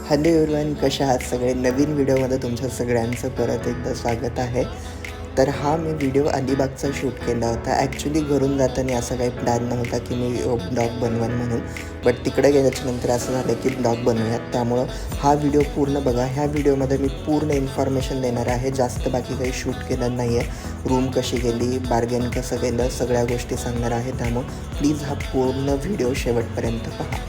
Hello everyone, कशा आहात सगळे. नवीन व्हिडिओमध्ये तुमच्या सगळ्यांचं परत एकदा स्वागत आहे. तर हा मी व्हिडिओ अलिबागचा शूट केला होता. ॲक्च्युली घरून जाताना असा काही प्लॅन नव्हता की मी ब्लॉग बनवन म्हणून, बट तिकडे गेल्याच्यानंतर असं झालं की ब्लॉग बनवूयात. त्यामुळं हा व्हिडिओ पूर्ण बघा. ह्या व्हिडिओमध्ये मी पूर्ण इन्फॉर्मेशन देणार आहे. जास्त बाकी काही शूट केलं नाही आहे. रूम कशी गेली, बार्गेन कसं केलं, सगळ्या गोष्टी सांगणार आहे. त्यामुळं प्लीज हा पूर्ण व्हिडिओ शेवटपर्यंत पहा.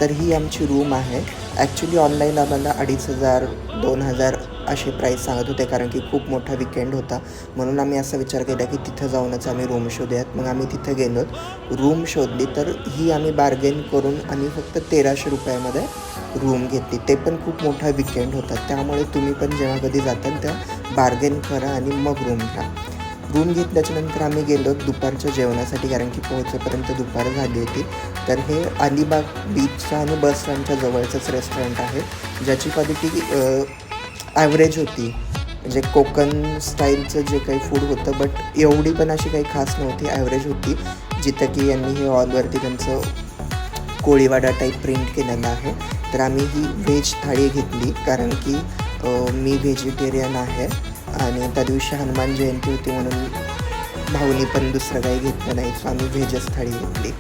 तर ही आमची रूम आहे. ॲक्च्युली ऑनलाईन आम्हाला 2500 2000 असे प्राईस सांगत होते, कारण की खूप मोठा विकेंड होता. म्हणून आम्ही असा विचार केला की तिथं जाऊनच आम्ही रूम शोधूयात. मग आम्ही तिथं गेलो, रूम शोधली. तर ही आम्ही बार्गेन करून आम्ही फक्त 1300 रुपयामध्ये रूम घेतली. ते पण खूप मोठा विकेंड होता. त्यामुळे तुम्ही पण जेव्हा कधी जाताल त्या बार्गेन करा आणि मग रूम घ्या. रूम घेतल्याच्यानंतर आम्ही गेलो दुपारच्या जेवणासाठी, कारण की पोहोचेपर्यंत दुपार झाली होती. तर हे अलिबाग बीचच्या आणि बस स्टँडच्या जवळचंच रेस्टॉरंट आहे, ज्याची क्वालिटी ॲव्हरेज होती. म्हणजे कोकण स्टाईलचं जे काही फूड होतं, बट एवढी पण अशी काही खास नव्हती, ॲव्हरेज होती. जिथं की यांनी हे हॉलवरती त्यांचं कोळीवाडा टाईप प्रिंट केलेलं आहे. तर आम्ही ही व्हेज थाळी घेतली, कारण की मी व्हेजिटेरियन आहे आणि त्या दिवशी हनुमान जयंती होती, म्हणून भाऊनी पण दुसरं काही घेतलं नाही. सो आम्ही व्हेजच थाळी घेतली.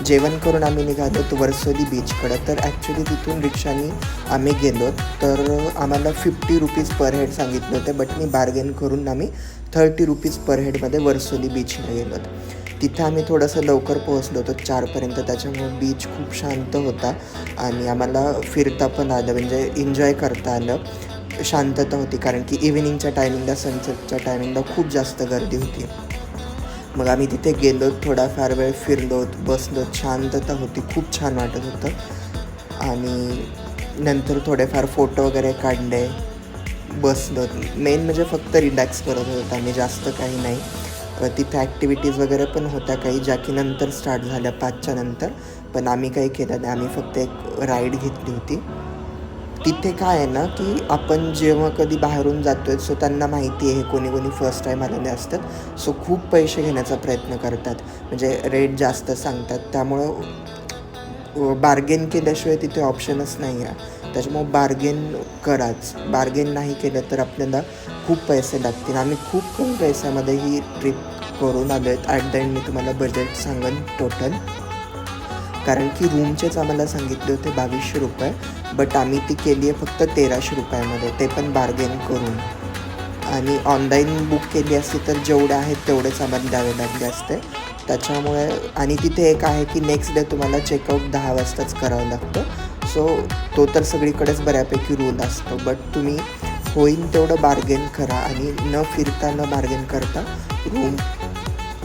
जेवण करून आम्ही निघालो तो वर्सोली बीचकडं. तर ॲक्च्युली तिथून रिक्षाने आम्ही गेलो, तर आम्हाला 50 रुपीज पर हेड सांगितलं होतं, बट मी बार्गेन करून आम्ही 30 रुपीज पर हेडमध्ये वर्सोली बीचला गेलो. तिथं आम्ही थोडंसं लवकर पोहोचलो होतो 4पर्यंत. त्याच्यामुळे बीच खूप शांत होता आणि आम्हाला फिरता पण आलं, म्हणजे एन्जॉय करता आलं. शांतता होती, कारण की इव्हिनिंगच्या टायमिंगला, सनसेटच्या टायमिंगला खूप जास्त गर्दी होती. मग आम्ही तिथे गेलो, थोडाफार वेळ फिरलो, बसलो, शांतता होती, खूप छान वाटत होतं. आणि नंतर थोडेफार फोटो वगैरे काढले, बसलो. मेन म्हणजे फक्त रिलॅक्स करत होतो आम्ही, जास्त काही नाही. तिथे ॲक्टिव्हिटीज वगैरे पण होत्या काही, ज्या की नंतर स्टार्ट झाल्या 5च्या नंतर, पण आम्ही काही केलं नाही. आम्ही फक्त एक राईड घेतली होती. तिथे काय आहे ना, की आपण जेव्हा कधी बाहेरून जातो आहे, सो त्यांना माहिती आहे कोणी कोणी फर्स्ट टाईम आलेले असतात. सो खूप पैसे घेण्याचा प्रयत्न करतात, म्हणजे रेट जास्त सांगतात. त्यामुळं बार्गेन केल्याशिवाय तिथे ऑप्शनच नाही आहे. त्याच्यामुळं बार्गेन कराच. बार्गेन नाही केलं तर आपल्याला खूप पैसे लागतील. आम्ही खूप कमी पैशामध्ये ही ट्रिप करून आलो आहेत. ॲट द एंड मी तुम्हाला बजेट सांगेन टोटल, कारण की रूमचेच आम्हाला सांगितले होते 2200 रुपये, बट आम्ही ती केली आहे फक्त 1300 रुपयामध्ये, ते पण बार्गेन करून. आणि ऑनलाईन बुक केली असती तर जेवढे आहेत तेवढेच आम्हाला द्यावे लागले असते. त्याच्यामुळे आणि तिथे एक आहे की नेक्स्ट डे तुम्हाला चेकआउट 10 वाजताच करावं लागतं. सो तो तर सगळीकडेच बऱ्यापैकी रूल असतो, बट तुम्ही होईल तेवढं बार्गेन करा आणि न फिरता न बार्गेन करता रूम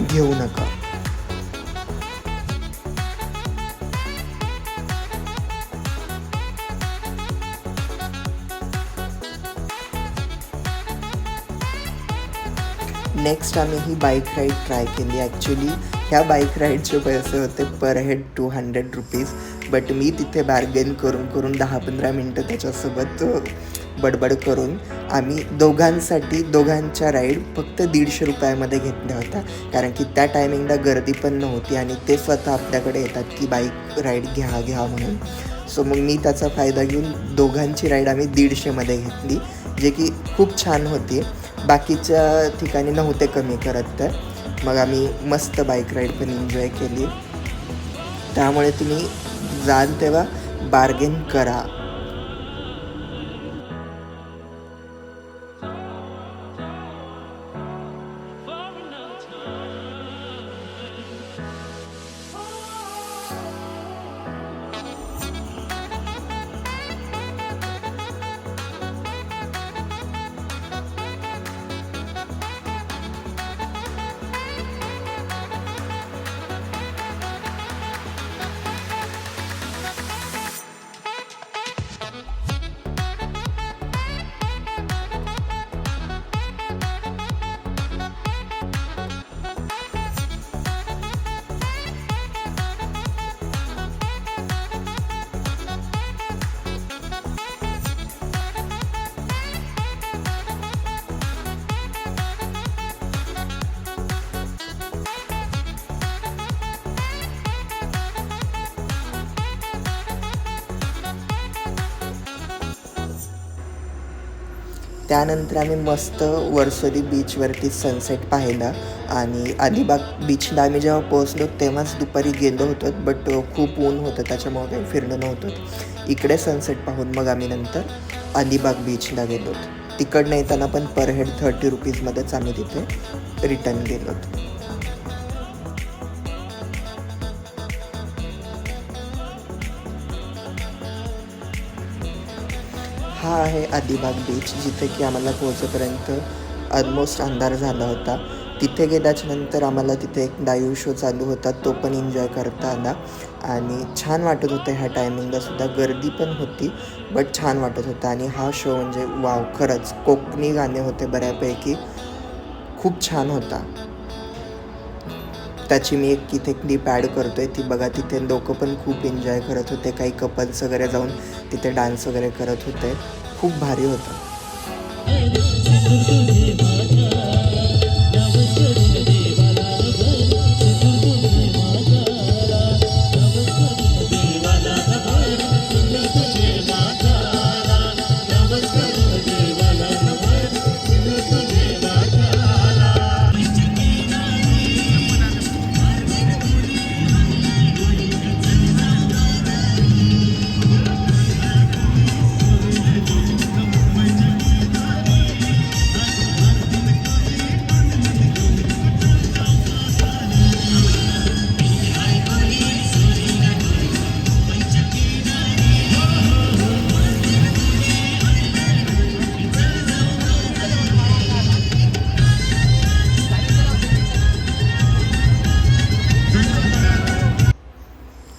घेऊ नका. नेक्स्ट आम्ही ही बाईक राईड ट्राय केली. ॲक्च्युली ह्या बाईक राईडचे पैसे होते पर हेड 200 रुपीज, बट मी तिथे बार्गेन करून करून 10-15 मिनटं त्याच्यासोबत बडबड करून आम्ही दोघांच्या राईड फक्त 150 रुपयामध्ये घेतल्या होत्या, कारण की त्या टायमिंगला गर्दी पण नव्हती आणि ते स्वतः आपल्याकडे येतात की बाईक राईड घ्या म्हणून. सो मग मी त्याचा फायदा घेऊन दोघांची राईड आम्ही 150मध्ये घेतली, जे की खूप छान होती. बाकीच्या ठिकाणी नव्हते कमी करत. तर मग आम्ही मस्त बाईक राईड पण एन्जॉय केली. त्यामुळे तुम्ही जाल तेव्हा बार्गेन करा. त्यानंतर आम्ही मस्त वर्सोली बीचवरती सनसेट पाहिला आणि अलिबाग बीचला आम्ही जेव्हा पोहोचलो तेव्हाच दुपारी गेलो होतो, बट खूप ऊन होतं त्याच्यामुळे काही फिरणं नव्हतं. इकडे सनसेट पाहून मग आम्ही नंतर अलिबाग बीचला गेलो. तिकडनं येताना पण पर हेड 30 रुपीजमध्येच आम्ही तिथे रिटर्न गेलो. हा आहे अलिबाग बीच, जिथे की आम्हाला पोहोचेपर्यंत ऑलमोस्ट अंधार झाला होता. तिथे गेल्याच्यानंतर आम्हाला तिथे एक डाईव्ह शो चालू होता, तो पण एन्जॉय करता आला आणि छान वाटत होतं. ह्या टायमिंगलासुद्धा गर्दी पण होती, बट छान वाटत होतं. आणि हा शो म्हणजे वाव, खरंच कोकणी गाणे होते बऱ्यापैकी, खूप छान होता. त्याची मी एक तिथे क्लिप ॲड करतो आहे, ती बघा. तिथे लोकं पण खूप एन्जॉय करत होते, काही कपल्स वगैरे जाऊन तिथे डान्स वगैरे करत होते. खूप भारी होतं.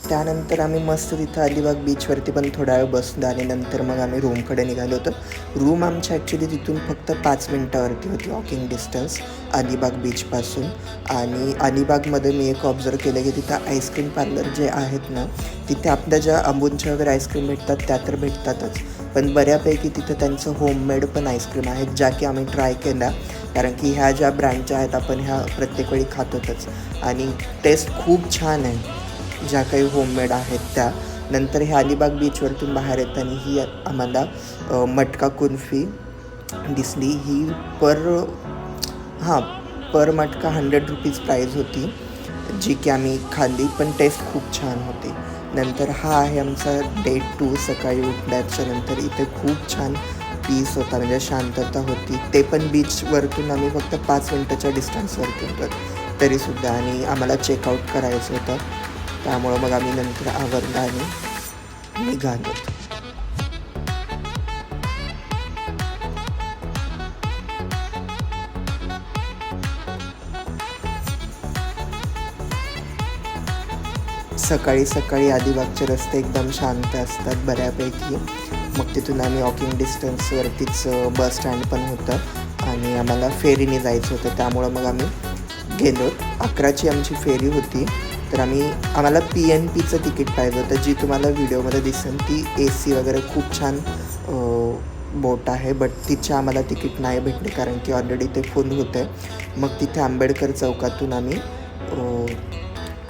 त्यानंतर आम्ही मस्त तिथं अलिबाग बीचवरती पण थोडा वेळ बसलो आणि नंतर मग आम्ही रूमकडे निघालो होतो. रूम आमची ॲक्च्युली तिथून फक्त 5 मिनटावरती होती, वॉकिंग डिस्टन्स अलिबाग बीचपासून. आणि अलिबागमध्ये मी एक ऑब्झर्व केलं की तिथं आईस्क्रीम पार्लर जे आहेत ना, तिथे आपल्या ज्या अंबूंच्या वगैरे आईस्क्रीम भेटतात त्या तर भेटतातच, पण बऱ्यापैकी तिथं त्यांचं होममेड पण आईस्क्रीम आहेत, ज्या की आम्ही ट्राय केल्या. कारण की ह्या ज्या ब्रँडच्या आहेत आपण ह्या प्रत्येक वेळी खातोच आणि टेस्ट खूप छान आहे ज्या काही होममेड आहेत त्या. नंतर हे अलिबाग बीचवरतून बाहेर येताना ही आम्हाला मटका कुल्फी दिसली. ही पर मटका 100 रुपीज प्राईज होती, जी की आम्ही खाल्ली, पण टेस्ट खूप छान होती. नंतर हा आहे आमचा डे 2. सकाळी उठल्याच्या नंतर इथे खूप छान पीस होता, म्हणजे शांतता होती. ते पण बीचवरतून आम्ही फक्त 5 मिनटाच्या डिस्टन्सवरती होतो तरीसुद्धा, आणि आम्हाला चेकआउट करायचं होतं, त्यामुळं मग आम्ही नंतर आवरलं आणि निघालो. सकाळी सकाळी अलिबागचे रस्ते एकदम शांत असतात बऱ्यापैकी. मग तिथून आम्ही वॉकिंग डिस्टन्सवरतीच बस स्टँड पण होतं आणि आम्हाला फेरीने जायचं होतं, त्यामुळं मग आम्ही गेलो. 11ची आमची फेरी होती. तर आम्हाला PNPचं तिकीट पाहिजे होतं, जी तुम्हाला व्हिडिओमध्ये दिसेल. ती AC वगैरे खूप छान बोट आहे, बट तिचे आम्हाला तिकीट नाही भेटले कारण की ऑलरेडी ते फुल होते. मग तिथे आंबेडकर चौकातून आम्ही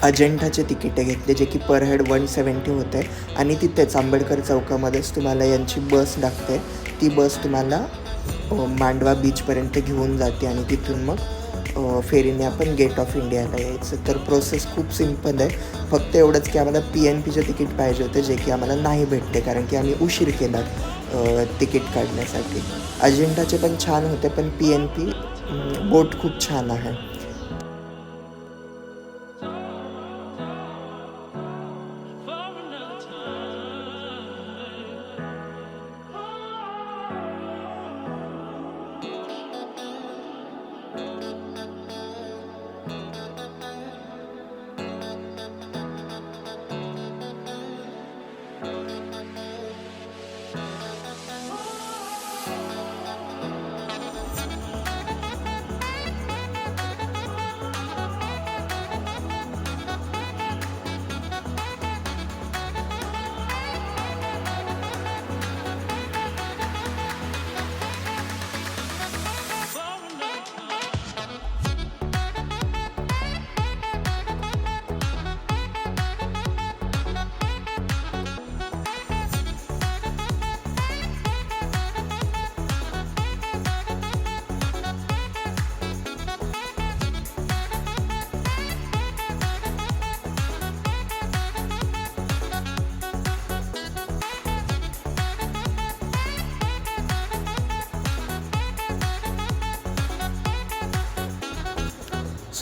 अजंठाचे तिकीटे घेतले, जे की पर हेड 170 होते. आणि तिथेच आंबेडकर चौकामध्येच तुम्हाला यांची बस लागते. ती बस तुम्हाला मांडवा बीचपर्यंत घेऊन जाते आणि तिथून मग फेरीने आपण गेट ऑफ इंडियाला यायचं. तर प्रोसेस खूप सिम्पल आहे. फक्त एवढंच की आम्हाला PNPचे तिकीट पाहिजे होते, जे की आम्हाला नाही भेटले कारण की आम्ही उशीर केला तिकीट काढण्यासाठी. अजिंठाचे पण छान होते, पण PNP बोट खूप छान आहे.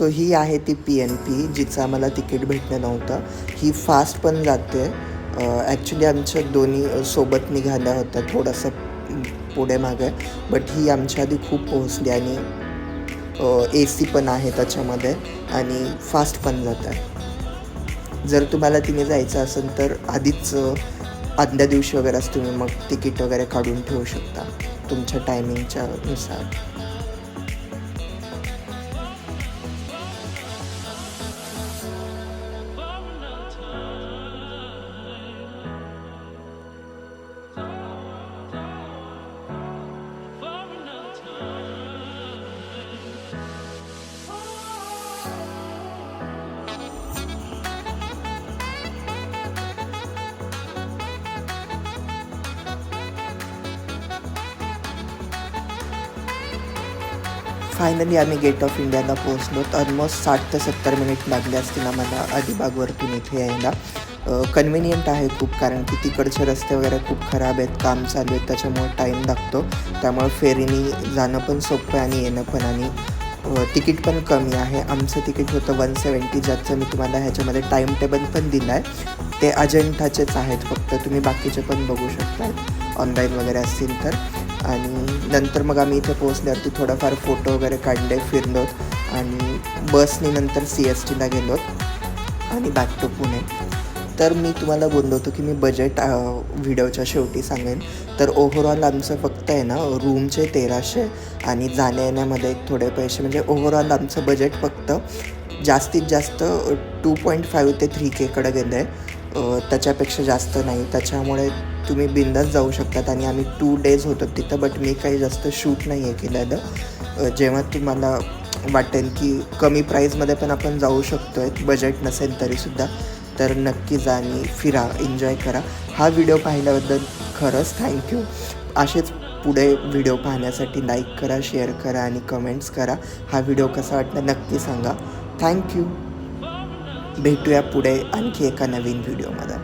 सो ही आहे ती PNP जिचं आम्हाला तिकीट भेटलं नव्हतं. ही फास्ट पण जाते. ॲक्च्युली आमच्या दोन्ही सोबत निघाल्या होत्या थोडंसं पुढे मागे, बट ही आमच्या आधी खूप पोहोचली आणि AC पण आहे त्याच्यामध्ये आणि फास्ट पण जात आहे. जर तुम्हाला तिने जायचं असेल तर आधीच आदल्या दिवशी वगैरेच तुम्ही मग तिकीट वगैरे काढून ठेवू शकता तुमच्या टायमिंगच्या नुसार. फायनली आम्ही गेट ऑफ इंडियाला पोहोचलो. ऑलमोस्ट 60 ते 70 मिनिट लागले असतील आम्हाला अलिबागवरतून इथे यायला. कन्व्हिनियंट आहे खूप, कारण की तिकडचे रस्ते वगैरे खूप खराब आहेत, काम चालू आहेत, त्याच्यामुळे टाईम लागतो. त्यामुळे फेरीने जाणं पण सोपं आहे आणि येणं पण, आणि तिकीट पण कमी आहे. आमचं तिकीट होतं 170, ज्याचं मी तुम्हाला ह्याच्यामध्ये टाईम टेबल पण दिलं आहे. ते अजंठाचेच आहेत फक्त, तुम्ही बाकीचे पण बघू शकता ऑनलाईन वगैरे असतील तर. आणि नंतर मग आम्ही इथे पोहोचल्यावरती थोडाफार फोटो वगैरे काढले, फिरलो आणि बसने नंतर CSTला गेलो आणि बॅक टू पुणे. तर मी तुम्हाला बोललो होतो की मी बजेट व्हिडिओच्या शेवटी सांगेन. तर ओव्हरऑल आमचं फक्त आहे ना रूमचे 1300 आणि जाण्या येण्यामध्ये थोडे पैसे, म्हणजे ओव्हरऑल आमचं बजेट फक्त जास्तीत जास्त 2.5 ते 3K गेलं आहे. त्याच्यापेक्षा जास्त नाही. त्याच्यामुळे तुम्ही बिंदास जाऊ शकतात. आणि आम्ही 2 डेज होतो तिथं, बट मी काही जास्त शूट नाही आहे केलेलं. जेव्हा तुम्हाला वाटेल की कमी प्राईजमध्ये पण आपण जाऊ शकतो आहे, बजेट नसेल तरीसुद्धा, तर नक्की जा आणि फिरा, एन्जॉय करा. हा व्हिडिओ पाहिल्याबद्दल खरंच थँक्यू. असेच पुढे व्हिडिओ पाहण्यासाठी लाईक करा, शेअर करा आणि कमेंट्स करा. हा व्हिडिओ कसा वाटला नक्की सांगा. थँक्यू. भेटूया पुढे आणखी एका नवीन व्हिडिओमध्ये.